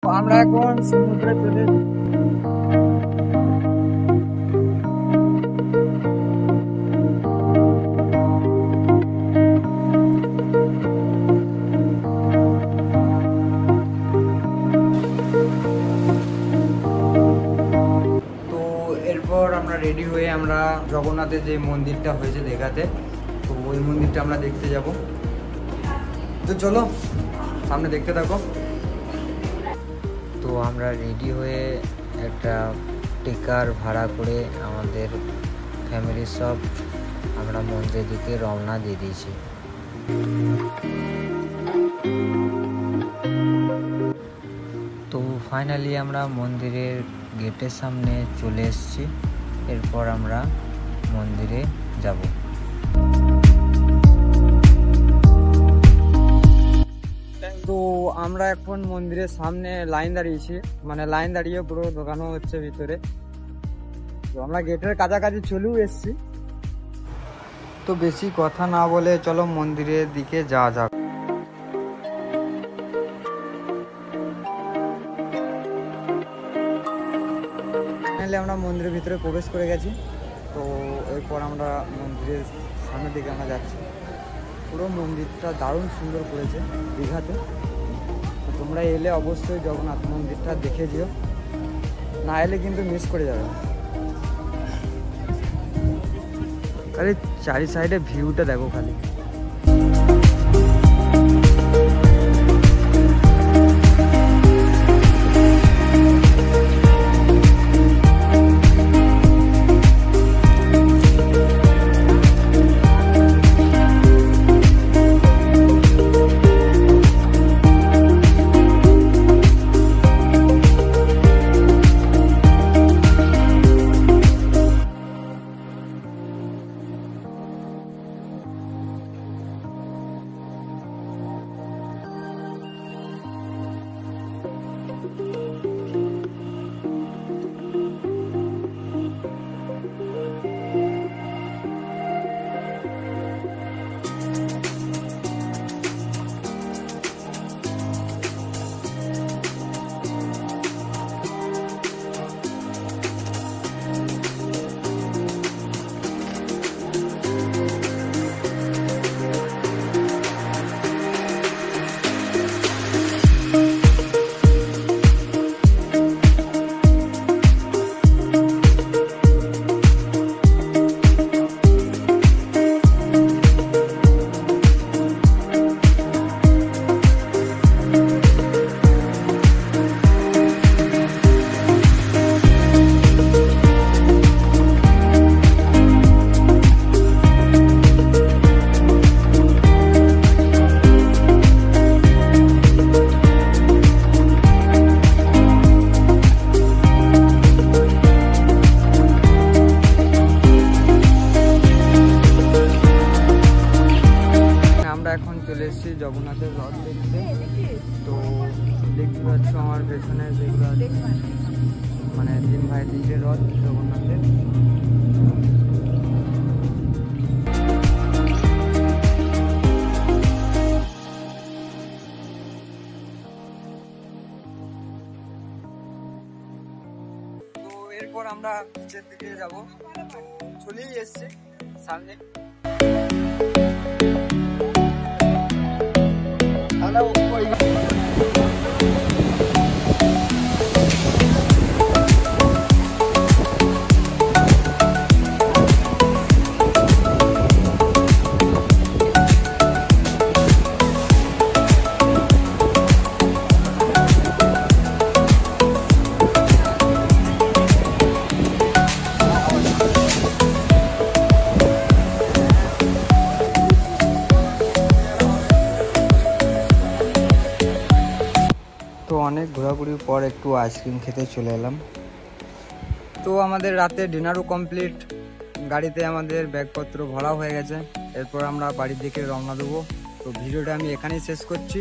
আমরা এখন সমুদ্রে চলে এরপর আমরা রেডি হয়ে আমরা জগন্নাথের যে মন্দিরটা হয়েছে দীঘাতে, তো ওই মন্দিরটা আমরা দেখতে যাব। তো চলো সামনে দেখতে থাকো। তো আমরা রেডি হয়ে একটা টেকার ভাড়া করে আমাদের ফ্যামিলি সব আমরা মন্দিরের দিকে রওনা দিয়ে দিয়েছি। তো ফাইনালি আমরা মন্দিরের গেটের সামনে চলে এসেছি। এরপর আমরা মন্দিরে যাব। তো আমরা এখন মন্দিরের সামনে লাইন দাঁড়িয়েছি, মানে লাইন দাঁড়িয়ে পুরো দোকানও হচ্ছে ভিতরে। তো আমরা গেটের কাছাকাছি চলেও এসেছি। তো বেশি কথা না বলে চলো মন্দিরের দিকে যাওয়া যাক। আমরা মন্দিরের ভিতরে প্রবেশ করে গেছি। তো এরপর আমরা মন্দিরের সামনের দিকে আমরা যাচ্ছি। পুরো মন্দিরটা দারুণ সুন্দর করেছে দীঘাতে। তো তোমরা এলে অবশ্যই জগন্নাথ মন্দিরটা দেখে যেও, না এলে কিন্তু মিস করে যাবে। খালি চারি সাইডে ভিউটা দেখো খালি। এখন চলে এসেছি জগন্নাথের রথ দেখতে। তো দেখতে পাচ্ছ আমার পেছনে যেগুলো মানে 3x3 রথ জগন্নাথের। তো এরপর আমরা নিচের দিকে যাব। চলেই এসছি সামনে। তো অনেক ঘোরাঘুরির পর একটু আইসক্রিম খেতে চলে এলাম। তো আমাদের রাতে ডিনারও কমপ্লিট, গাড়িতে আমাদের ব্যাগপত্র ভরা হয়ে গেছে। এরপর আমরা বাড়ির দিকে রওনা দেবো। তো ভিডিওটা আমি এখানেই শেষ করছি,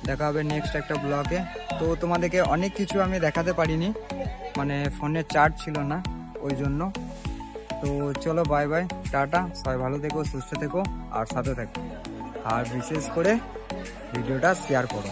দেখা হবে নেক্সট একটা ব্লগে। তো তোমাদেরকে অনেক কিছু আমি দেখাতে পারিনি, মানে ফোনে চার্জ ছিল না ওই জন্য। তো চলো বাই বাই, টাটা, সবাই ভালো থেকো, সুস্থ থেকো আর সাথে থেকো, আর বিশেষ করে ভিডিওটা শেয়ার করো।